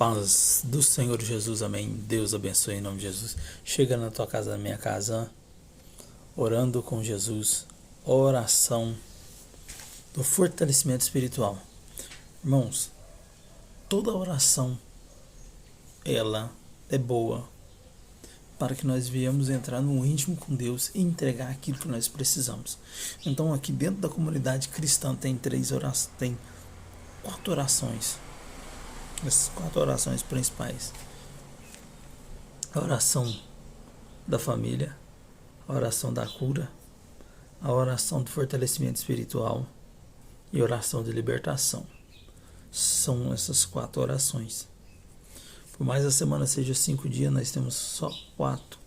Paz do Senhor Jesus, amém. Deus abençoe em nome de Jesus. Chega na tua casa, na minha casa, orando com Jesus, oração do fortalecimento espiritual. Irmãos, toda oração, ela é boa para que nós viemos entrar no íntimo com Deus e entregar aquilo que nós precisamos. Então, aqui dentro da comunidade cristã tem 4 orações. Essas 4 orações principais: a oração da família, a oração da cura, a oração do fortalecimento espiritual e a oração de libertação. São essas 4 orações. Por mais a semana seja 5 dias, nós temos só 4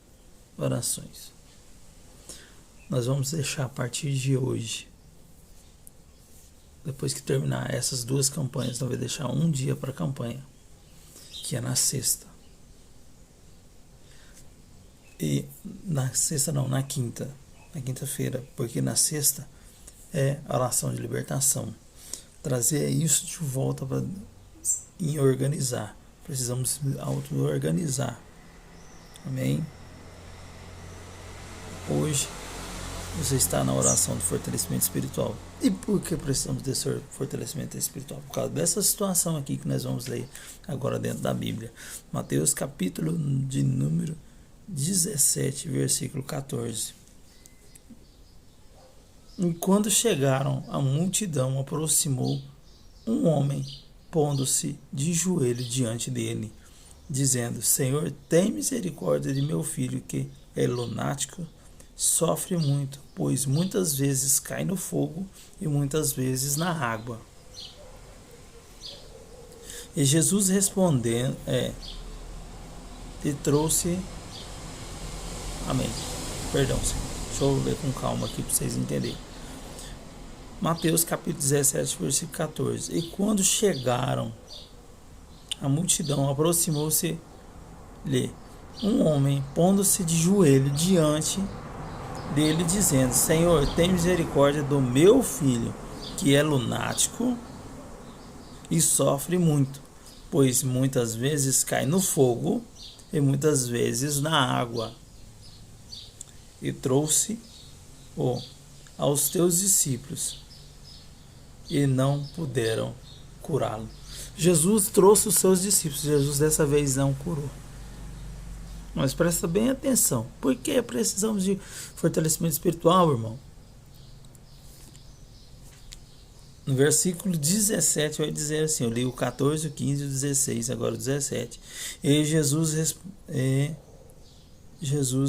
orações. Nós vamos deixar a partir de hoje, depois que terminar essas 2 campanhas, nós vamos deixar um dia para a campanha, que é na sexta. E na sexta não, na quinta-feira, porque na sexta é a oração de libertação. Trazer isso de volta e organizar. Precisamos auto-organizar. Amém? Hoje você está na oração do fortalecimento espiritual. E por que precisamos desse fortalecimento espiritual? Por causa dessa situação aqui que nós vamos ler agora dentro da Bíblia. Mateus capítulo de número 17, versículo 14. E quando chegaram, a multidão aproximou um homem, pondo-se de joelho diante dele, dizendo: Senhor, tem misericórdia de meu filho, que é lunático, sofre muito, pois muitas vezes cai no fogo e muitas vezes na água. E Jesus respondendo, e trouxe... Amém. Perdão, Senhor. Deixa eu ler com calma aqui para vocês entenderem. Mateus capítulo 17, versículo 14. E quando chegaram, a multidão aproximou-se-lhe um homem, pondo-se de joelho diante dele, dizendo: Senhor, tem misericórdia do meu filho, que é lunático e sofre muito, pois muitas vezes cai no fogo e muitas vezes na água. E trouxe-o aos teus discípulos, e não puderam curá-lo. Jesus trouxe os seus discípulos. Jesus dessa vez não curou. Mas presta bem atenção. Por que precisamos de fortalecimento espiritual, irmão? No versículo 17 vai dizer assim, eu li o 14, o 15 e o 16, agora o 17. E Jesus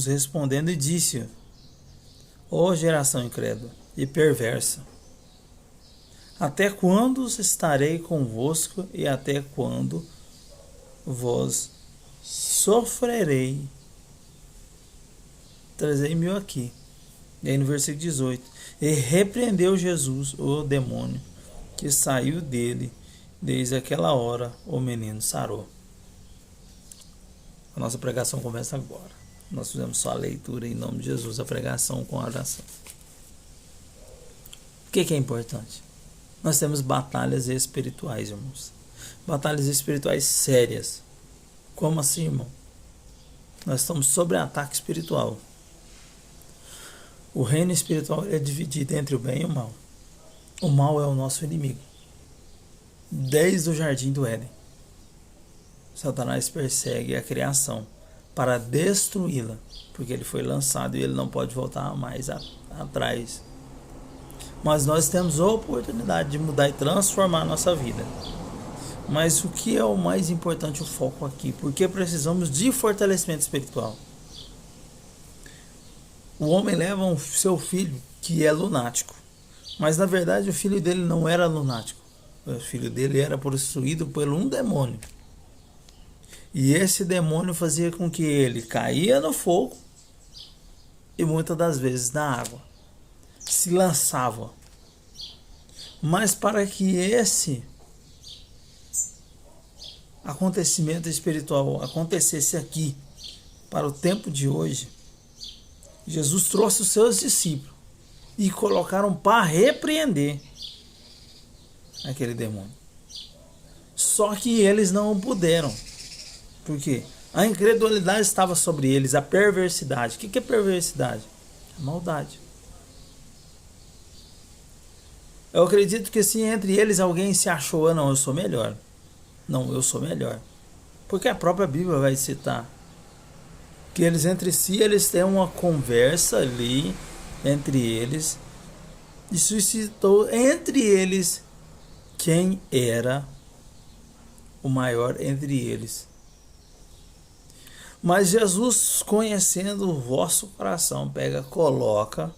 respondendo e disse: ó geração incrédula e perversa, até quando estarei convosco e até quando vos sofrerei? Trazei-me aqui. E aí no versículo 18: e repreendeu Jesus o demônio que saiu dele. Desde aquela hora o menino sarou. A nossa pregação começa agora. Nós fizemos só a leitura em nome de Jesus, a pregação com a oração. O que é importante? Nós temos batalhas espirituais, irmãos. Batalhas espirituais sérias. Como assim, irmão? Nós estamos sob ataque espiritual. O reino espiritual é dividido entre o bem e o mal. O mal é o nosso inimigo. Desde o jardim do Éden, Satanás persegue a criação para destruí-la, porque ele foi lançado e ele não pode voltar mais atrás. Mas nós temos a oportunidade de mudar e transformar a nossa vida. Mas o que é o mais importante, o foco aqui? Porque precisamos de fortalecimento espiritual. O homem leva seu filho, que é lunático. Mas na verdade o filho dele não era lunático. O filho dele era possuído por um demônio. E esse demônio fazia com que ele caía no fogo e muitas das vezes na água. Se lançava. Mas para que esse acontecimento espiritual acontecesse aqui, para o tempo de hoje, Jesus trouxe os seus discípulos e colocaram para repreender aquele demônio. Só que eles não puderam. Por quê? A incredulidade estava sobre eles, a perversidade. O que é perversidade? A maldade. Eu acredito que se entre eles alguém se achou, não, eu sou melhor. Não, eu sou melhor. Porque a própria Bíblia vai citar que eles entre si, eles têm uma conversa ali entre eles e suscitou entre eles quem era o maior entre eles. Mas Jesus, conhecendo o vosso coração, coloca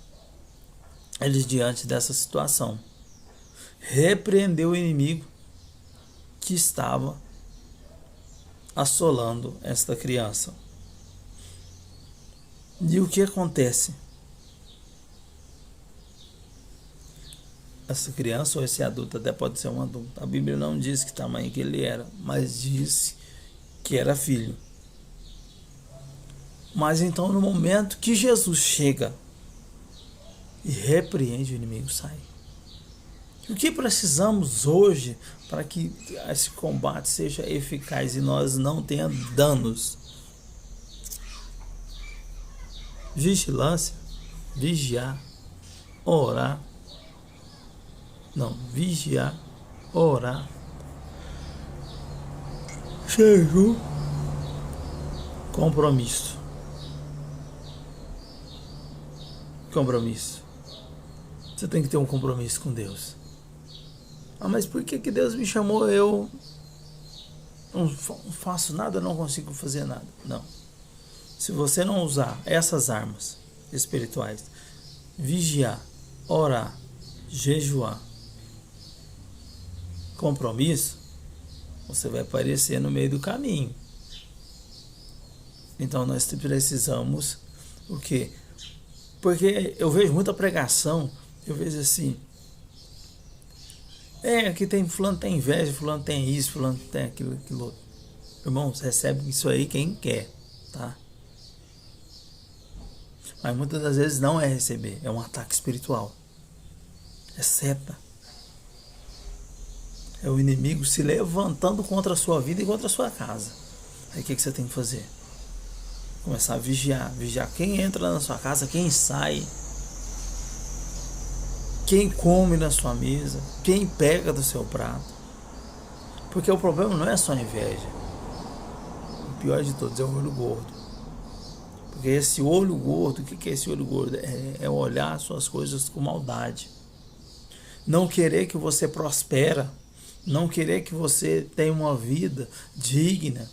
eles diante dessa situação. Repreendeu o inimigo que estava assolando esta criança. E o que acontece? Essa criança ou esse adulto, até pode ser um adulto. A Bíblia não diz que tamanho que ele era, mas disse que era filho. Mas então, no momento que Jesus chega e repreende, o inimigo sai. O que precisamos hoje para que esse combate seja eficaz e nós não tenhamos danos? Vigilância, vigiar, orar. Não, vigiar, orar, jejum, compromisso. Compromisso. Você tem que ter um compromisso com Deus. Ah, mas por que Deus me chamou? Eu não faço nada, não consigo fazer nada. Não. Se você não usar essas armas espirituais, vigiar, orar, jejuar, compromisso, você vai aparecer no meio do caminho. Então nós precisamos o quê? Porque eu vejo muita pregação, eu vejo assim, aqui tem fulano tem inveja, fulano tem isso, fulano tem aquilo outro. Irmãos, recebe isso aí quem quer, tá? Mas muitas das vezes não é receber, é um ataque espiritual. É seta. É o inimigo se levantando contra a sua vida e contra a sua casa. Aí o que você tem que fazer? Começar a vigiar. Vigiar quem entra na sua casa, quem sai, quem come na sua mesa, quem pega do seu prato. Porque o problema não é só a inveja. O pior de todos é o olho gordo. Porque esse olho gordo, o que é esse olho gordo? É olhar as suas coisas com maldade. Não querer que você prospere. Não querer que você tenha uma vida digna.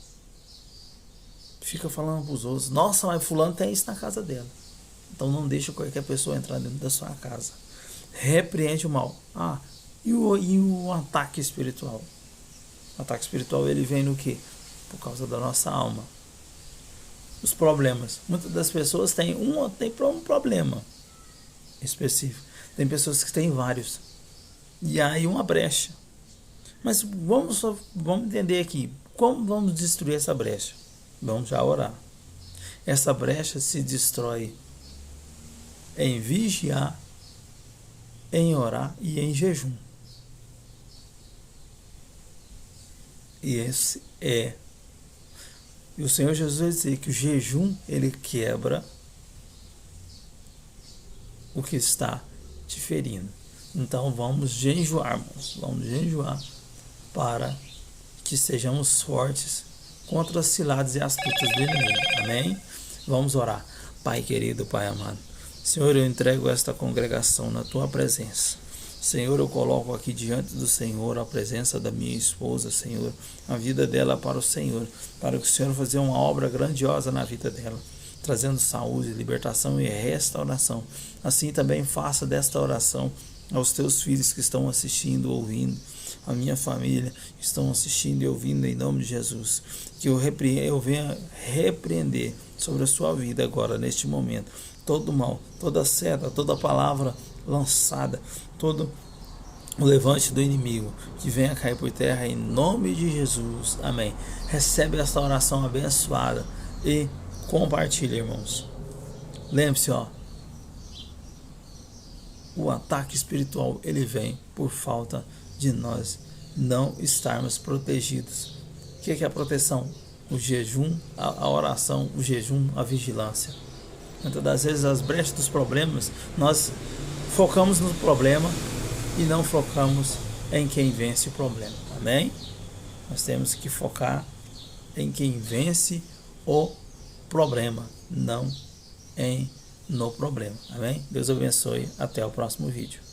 Fica falando para os outros, nossa, mas fulano tem isso na casa dela. Então não deixa qualquer pessoa entrar dentro da sua casa. Repreende o mal. E o ataque espiritual? O ataque espiritual, ele vem no quê? Por causa da nossa alma. Os problemas. Muitas das pessoas têm um problema específico. Tem pessoas que têm vários. E aí uma brecha. Mas vamos entender aqui. Como vamos destruir essa brecha? Vamos já orar. Essa brecha se destrói em vigiar, em orar e em jejum. E esse é. E o Senhor Jesus vai dizer que o jejum, ele quebra o que está te ferindo. Então vamos jejuar, irmãos. Vamos jejuar para que sejamos fortes contra as ciladas e astutas do inimigo. Amém? Vamos orar. Pai querido, Pai amado, Senhor, eu entrego esta congregação na Tua presença. Senhor, eu coloco aqui diante do Senhor a presença da minha esposa, Senhor, a vida dela para o Senhor, para que o Senhor fazer uma obra grandiosa na vida dela, trazendo saúde, libertação e restauração. Assim também faça desta oração aos Teus filhos que estão assistindo, ouvindo, a minha família que estão assistindo e ouvindo, em nome de Jesus, que eu venha repreender sobre a sua vida agora, neste momento, todo mal, toda seta, toda palavra lançada, todo o levante do inimigo, que venha cair por terra em nome de Jesus. Amém. Recebe esta oração abençoada e compartilha, irmãos. Lembre-se, o ataque espiritual, ele vem por falta de nós não estarmos protegidos. O que é a proteção? O jejum, a oração, o jejum, a vigilância. Muitas das vezes as brechas dos problemas, nós focamos no problema e não focamos em quem vence o problema. Amém? Nós temos que focar em quem vence o problema, não no problema. Amém? Deus abençoe. Até o próximo vídeo.